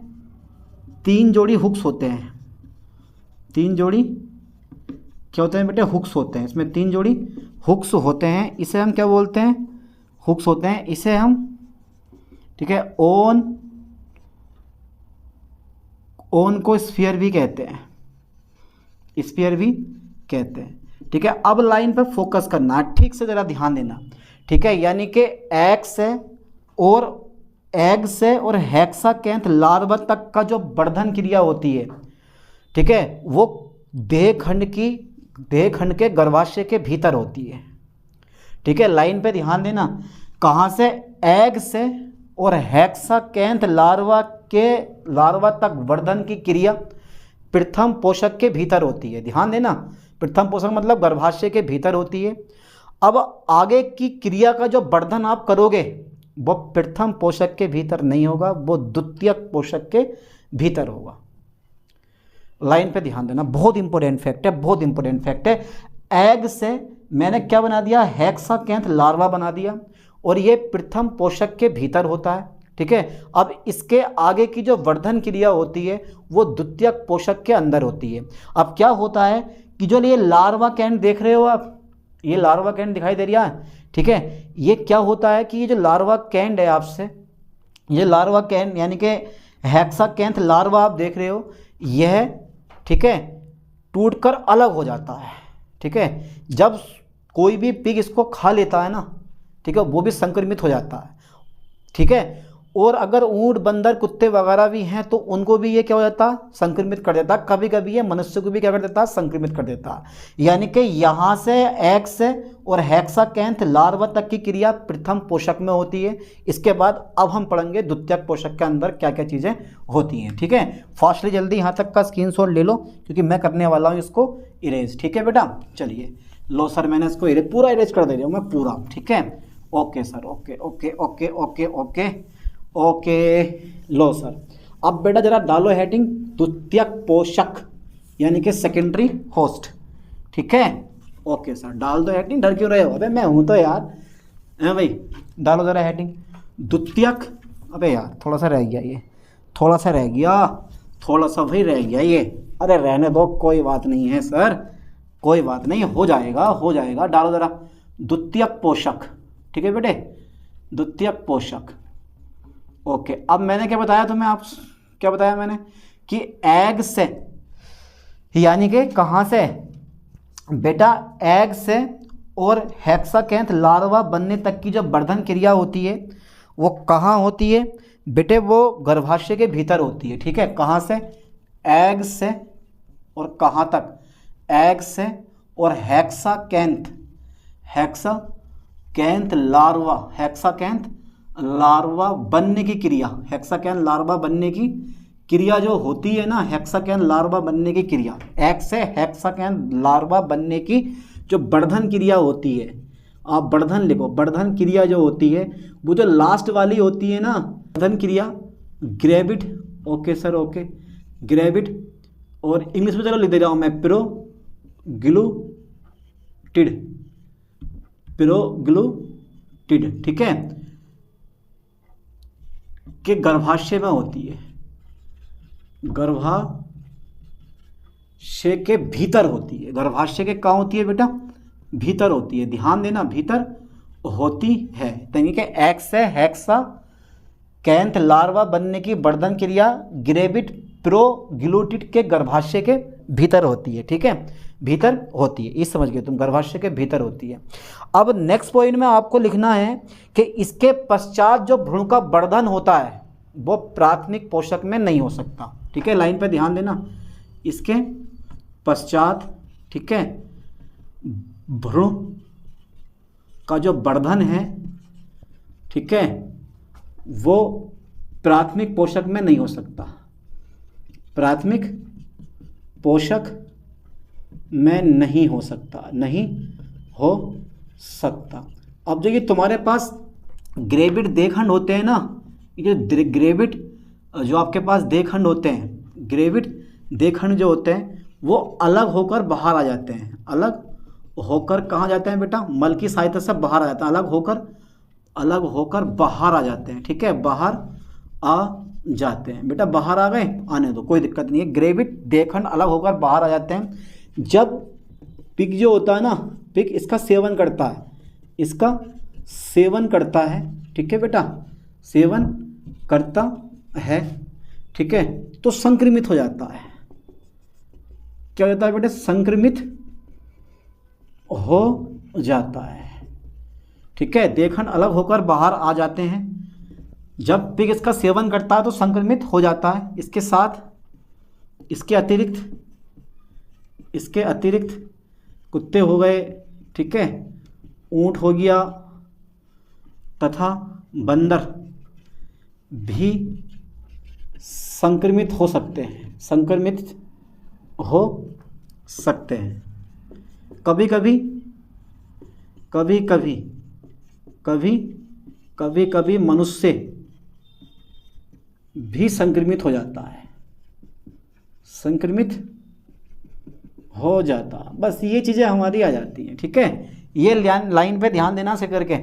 3 जोड़ी हुक्स होते हैं, 3 जोड़ी क्या होते हैं बेटे, हुक्स होते हैं। इसमें 3 जोड़ी हुक्स होते हैं, इसे हम क्या बोलते हैं, हुक्स होते हैं, इसे हम, ठीक है, ओन को स्फीयर भी कहते हैं, स्फीयर भी कहते हैं, ठीक है। अब लाइन पर फोकस करना, ठीक से जरा ध्यान देना, ठीक है। यानी कि एग से और हेक्साकैंथ लार्वा तक का जो वर्धन क्रिया होती है, ठीक है, वो देह खंड के गर्भाशय के भीतर होती है, ठीक है। लाइन पे ध्यान देना, कहाँ से, एग से और हेक्साकैंथ लार्वा तक वर्धन की क्रिया प्रथम पोषक के भीतर होती है। ध्यान देना, प्रथम पोषक मतलब गर्भाशय के भीतर होती है। अब आगे की क्रिया का जो वर्धन आप करोगे वो प्रथम पोषक के भीतर नहीं होगा, वो द्वितीयक पोषक के भीतर होगा। लाइन पे ध्यान देना, बहुत इंपॉर्टेंट फैक्ट है, बहुत इंपॉर्टेंट फैक्ट है। एग से मैंने क्या बना दिया, हेक्साकैंथ लार्वा बना दिया, और ये प्रथम पोषक के भीतर होता है, ठीक है। अब इसके आगे की जो वर्धन क्रिया होती है वो द्वितीयक पोषक के अंदर होती है। अब क्या होता है कि जो ये लार्वा कैंड देख रहे हो आप, ये लार्वा कैंड दिखाई दे रहा है, ठीक है। ये क्या होता है कि ये जो लार्वा कैंड है आपसे, ये लार्वा कैंड यानी कि हेक्साकैंथ लार्वा आप देख रहे हो, यह, ठीक है, टूटकर अलग हो जाता है, ठीक है। जब कोई भी पिग इसको खा लेता है ना, ठीक है, वो भी संक्रमित हो जाता है, ठीक है। और अगर ऊंट, बंदर, कुत्ते वगैरह भी हैं तो उनको भी ये क्या हो जाता है, संक्रमित कर देता है। कभी कभी ये मनुष्य को भी क्या कर देता है, संक्रमित कर देता है। यानी कि यहाँ से एग से और हेक्साकैंथ लार्वा तक की क्रिया प्रथम पोषक में होती है। इसके बाद अब हम पढ़ेंगे द्वितीयक पोषक के अंदर क्या क्या चीज़ें होती हैं, ठीक है। फास्टली जल्दी यहाँ तक का स्क्रीनशॉट ले लो, क्योंकि मैं करने वाला हूँ इसको इरेज, ठीक है बेटा। चलिए लो सर, मैंने इसको पूरा इरेज कर दे रहा हूँ मैं पूरा, ठीक है। Okay sir, okay okay okay okay okay okay. लो सर, अब बेटा जरा डालो हेडिंग द्वितीयक पोषक यानी कि सेकेंडरी होस्ट, ठीक है। ओके सर, डाल दो हेडिंग, डर क्यों रहे हो, अबे मैं हूं तो यार, है भाई, डालो जरा हेडिंग द्वितीयक। अबे यार थोड़ा सा रह गया, ये थोड़ा सा रह गया, थोड़ा सा भाई रह गया ये, अरे रहने दो, कोई बात नहीं है सर, कोई बात नहीं, हो जाएगा हो जाएगा। डालो जरा द्वितीयक पोषक, ठीक है बेटे, द्वितीयक पोषक। ओके, अब मैंने क्या बताया तुम्हें, आप क्या बताया मैंने कि एग से, यानी कि कहाँ से बेटा, एग से और हेक्साकैंथ लार्वा बनने तक की जो वर्धन क्रिया होती है वो कहाँ होती है बेटे, वो गर्भाशय के भीतर होती है, ठीक है। कहाँ से, एग से और कहाँ तक, एग से और हेक्साकैंथ लार्वा बनने की क्रिया, हेक्साकैंथ लार्वा बनने की क्रिया जो होती है ना, हेक्साकैंथ लार्वा बनने की क्रिया, एग से हेक्साकैंथ लार्वा बनने की जो वर्धन क्रिया होती है, आप वर्धन लिखो, वर्धन क्रिया जो होती है वो जो लास्ट वाली होती है ना, वर्धन क्रिया gravid, okay sir okay, gravid, और इंग्लिश में चलो लिख दे रहा हूँ मैं, पिरोग्लूटिड, ठीक है, के गर्भाशय में होती है, गर्भाशय के भीतर होती है, गर्भाशय के कहाँ होती है बेटा, भीतर होती है, ध्यान देना, भीतर होती है। यानी कि एग से हेक्साकैंथ लार्वा बनने की वर्धन क्रिया ग्रेविड प्रोग्लूटिड के गर्भाशय के भीतर होती है, ठीक है, भीतर होती है, इस समझ गए तुम, गर्भाशय के भीतर होती है। अब नेक्स्ट पॉइंट में आपको लिखना है कि इसके पश्चात जो भ्रूण का वर्धन होता है वो प्राथमिक पोषक में नहीं हो सकता, ठीक है। लाइन पे ध्यान देना, इसके पश्चात, ठीक है, भ्रूण का जो वर्धन है, ठीक है, वो प्राथमिक पोषक में नहीं हो सकता, प्राथमिक पोषक में नहीं हो सकता, नहीं हो सकता। अब जो ये तुम्हारे पास ग्रेविड देहखंड होते हैं ना, ये ग्रेविड जो आपके पास देहखंड होते हैं, ग्रेविड देहखंड जो होते हैं वो अलग होकर बाहर आ जाते हैं, अलग होकर कहाँ जाते हैं बेटा, मल की सहायता से बाहर आ जाते हैं, अलग होकर बाहर आ जाते हैं, ठीक है, बाहर आ जाते हैं। बेटा बाहर आ गए, आने दो, कोई दिक्कत नहीं है। ग्रेविड देहखंड अलग होकर बाहर आ जाते हैं जब पिग जो होता है ना, पिग इसका सेवन करता है, इसका सेवन करता है, ठीक है बेटा, सेवन करता है, ठीक है, तो संक्रमित हो जाता है। क्या होता है बेटा? संक्रमित हो जाता है, ठीक है। देहखंड अलग होकर बाहर आ जाते हैं जब पिग इसका सेवन करता है तो संक्रमित हो जाता है। इसके साथ इसके अतिरिक्त कुत्ते हो गए, ठीक है, ऊंट हो गया तथा बंदर भी संक्रमित हो सकते हैं, संक्रमित हो सकते हैं। कभी कभी मनुष्य भी संक्रमित हो जाता है, संक्रमित हो जाता। बस ये चीज़ें हमारी आ जाती हैं, ठीक है। ये लाइन पे ध्यान देना से करके।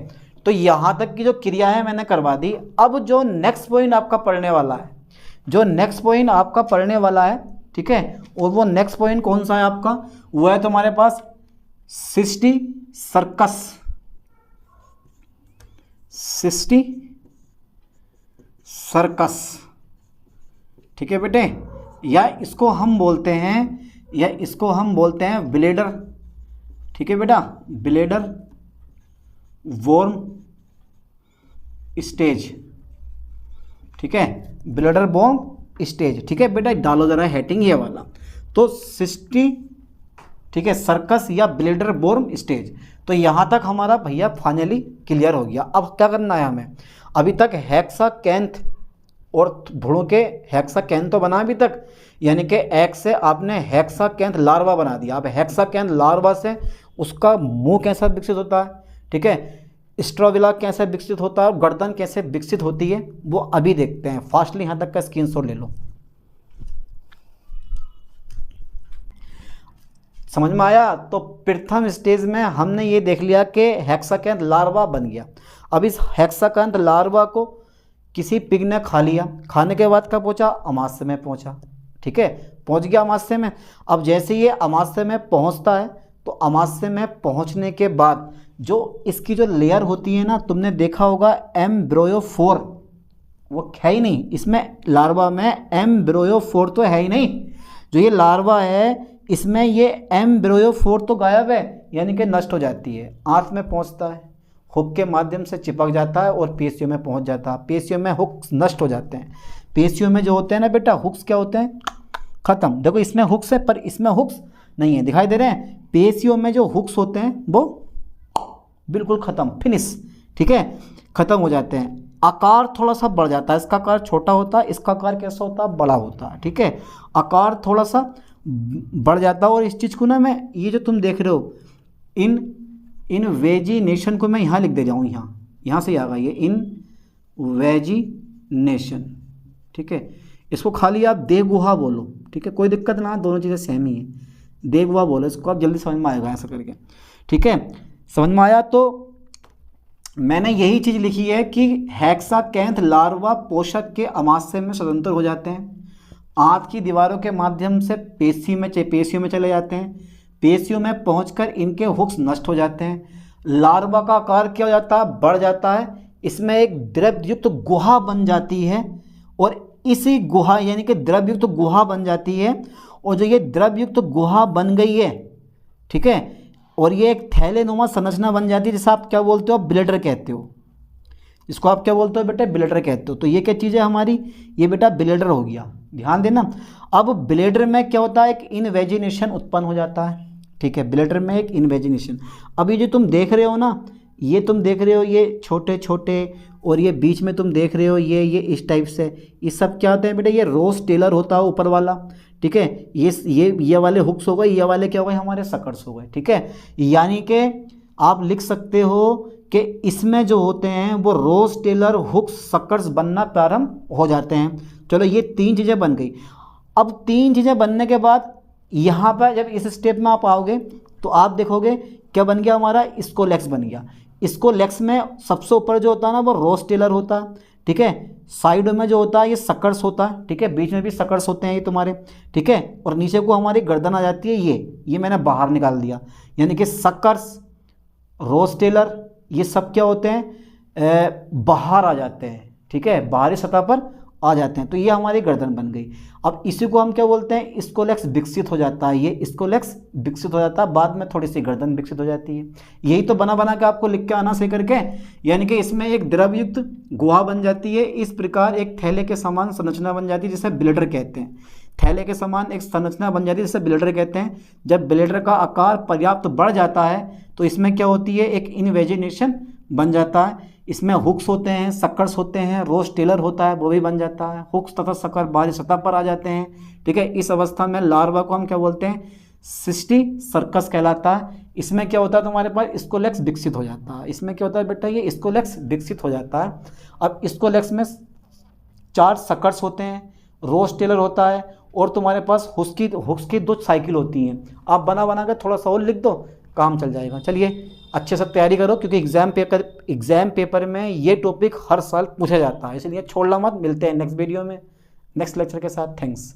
तो यहाँ तक की जो क्रिया है मैंने करवा दी। अब जो नेक्स्ट पॉइंट आपका पढ़ने वाला है, ठीक है, और वो नेक्स्ट पॉइंट कौन सा है आपका? वो है तुम्हारे पास सिस्टी सर्कस, ठीक है बेटे, या इसको हम बोलते हैं ब्लेडर, ठीक है बेटा, ब्लेडर वॉर्म स्टेज, ठीक है, ब्लेडर वॉर्म स्टेज, ठीक है बेटा। डालो जरा हेडिंग ये वाला। तो सिस्टी, ठीक है, सर्कस या ब्लेडर वॉर्म स्टेज। तो यहाँ तक हमारा भैया फाइनली क्लियर हो गया। अब क्या करना है हमें? अभी तक हेक्साकैंथ और भ्रूण के हेक्साकैंथ तो बना अभी तक, यानी कि एग से आपने हेक्साकैंथ लार्वा बना दिया। अब हेक्साकैंथ लार्वा से उसका मुंह कैसा विकसित होता है, ठीक है, स्ट्रोविला कैसे विकसित होता है और गर्दन कैसे विकसित होती है, वो अभी देखते हैं। फास्टली यहाँ तक का स्क्रीनशॉट ले लो। समझ में आया? तो प्रथम स्टेज में हमने ये देख लिया कि हेक्साकैंथ लार्वा बन गया। अब इस हेक्साकैंथ लार्वा को किसी पिग ने खा लिया। खाने के बाद कब पहुंचा? अमाशय में पहुंचा, ठीक है, पहुंच गया अमाशय में। अब जैसे ये अमाशय में पहुंचता है तो अमाशय में पहुंचने के बाद जो इसकी जो लेयर होती है ना, तुमने देखा होगा एम्ब्रोयोफोर, वो है ही नहीं इसमें, लार्वा में एम्ब्रोयोफोर तो है ही नहीं। जो ये लार्वा है इसमें ये एम्ब्रोयोफोर तो गायब है, यानी कि नष्ट हो जाती है। आंत में पहुंचता है, हुक के माध्यम से चिपक जाता है और पेशियों में पहुंच जाता है। पेशियों में हुक्स नष्ट हो जाते हैं। पेशियों में जो होते हैं ना बेटा हुक्स, क्या होते हैं? खत्म। देखो इसमें हुक्स है पर इसमें हुक्स नहीं है, दिखाई दे रहे हैं? पेशियों में जो हुक्स होते हैं वो बिल्कुल खत्म, फिनिश, ठीक है, खत्म हो जाते हैं। आकार थोड़ा सा बढ़ जाता है, इसका आकार छोटा होता है, इसका आकार कैसा होता है? बड़ा होता है, ठीक है, आकार थोड़ा सा बढ़ जाता है। और इस चीज़ को ना मैं, ये जो तुम देख रहे हो इन वेजिनेशन को मैं यहाँ लिख दे जाऊँ, यहाँ से आ गया ये इन वेजिनेशन, ठीक है। इसको खाली आप देहगुहा बोलो, ठीक है, कोई दिक्कत ना, दोनों चीज़ें सेम ही है। देहगुहा बोलो इसको, आप जल्दी समझ में आएगा ऐसा करके, ठीक है। समझ में आया? तो मैंने यही चीज़ लिखी है कि हेक्साकैंथ लार्वा पोषक के अमाशय में स्वतंत्र हो जाते हैं। आंत की दीवारों के माध्यम से पेशियों में चले जाते हैं। पेशियों में पहुंचकर इनके हुक्स नष्ट हो जाते हैं। लार्वा का आकार क्या हो जाता है? बढ़ जाता है। इसमें एक द्रवयुक्त गुहा बन जाती है और इसी गुहा यानी कि द्रवयुक्त गुहा बन जाती है। और जो ये द्रवयुक्त गुहा बन गई है, ठीक है, और ये एक थैलेनुमा संरचना बन जाती है, जिसे आप क्या बोलते हो? ब्लेडर कहते हो। इसको आप क्या बोलते हो बेटा? ब्लेडर कहते हो। तो ये क्या चीज़ है हमारी? ये बेटा ब्लेडर हो गया, ध्यान देना। अब ब्लेडर में क्या होता है? एक इनवेजिनेशन उत्पन्न हो जाता है, ठीक है, ब्लेडर में एक इनवेजिनेशन। अब ये जो तुम देख रहे हो ना, ये तुम देख रहे हो ये छोटे छोटे, और ये बीच में तुम देख रहे हो ये इस टाइप से, ये सब क्या होते हैं बेटा? ये रोज टेलर होता है ऊपर वाला, ठीक है। ये वाले हुक्स हो गए, ये वाले क्या हो गए? हमारे सकर्स हो गए, ठीक है। यानी कि आप लिख सकते हो कि इसमें जो होते हैं वो रोज टेलर हुक्स सकर्स बनना प्रारंभ हो जाते हैं। चलो ये तीन चीज़ें बन गई। अब तीन चीज़ें बनने के बाद यहाँ पर जब इस स्टेप में आप आओगे तो आप देखोगे क्या बन गया हमारा? स्कोलेक्स बन गया। स्कोलेक्स में सबसे ऊपर जो होता है ना वो रोज टेलर होता है, ठीक है। साइड में जो होता है ये सकर्स होता है, ठीक है, बीच में भी सकर्स होते हैं ये तुम्हारे, ठीक है, और नीचे को हमारी गर्दन आ जाती है, ये मैंने बाहर निकाल दिया, यानी कि सकर्स, रोस्टेलर, ये सब क्या होते हैं, बाहर आ जाते हैं, ठीक है, बाहरी सतह पर आ जाते हैं। तो ये हमारी गर्दन बन गई। अब इसी को हम क्या बोलते हैं, स्कोलेक्स विकसित हो जाता है, ये स्कोलेक्स विकसित हो जाता है, बाद में थोड़ी सी गर्दन विकसित हो जाती है। यही तो बना बना के आपको लिख के आना सही करके, यानी कि इसमें एक द्रवयुक्त गुहा बन जाती है, इस प्रकार एक थैले के समान संरचना बन जाती है जिसे ब्लैडर कहते हैं। थैले के समान एक संरचना बन जाती है जिसे ब्लैडर कहते हैं। जब ब्लैडर का आकार पर्याप्त बढ़ जाता है तो इसमें क्या होती है, एक इनवेजिनेशन बन जाता है। इसमें हुक्स होते हैं, सकर्स होते हैं, रोस्टेलर होता है, वो भी बन जाता है। हुक्स तथा सकर बाहरी सतह पर आ जाते हैं, ठीक है। इस अवस्था में लार्वा को हम क्या बोलते हैं, सिस्टी सर्कस कहलाता है। इसमें क्या होता है, तुम्हारे पास स्कोलेक्स विकसित हो जाता है। इसमें क्या होता है बेटा, ये स्कोलेक्स विकसित हो जाता है। अब स्कोलेक्स में 4 सकर्स होते हैं, रोस्टेलर होता है, और तुम्हारे पास हुक्स की 2 साइकिल होती हैं। आप बना बना कर थोड़ा सा और लिख दो, काम चल जाएगा। चलिए अच्छे से तैयारी करो, क्योंकि एग्जाम पेपर में ये टॉपिक हर साल पूछा जाता है, इसलिए छोड़ना मत। मिलते हैं नेक्स्ट वीडियो में नेक्स्ट लेक्चर के साथ। थैंक्स।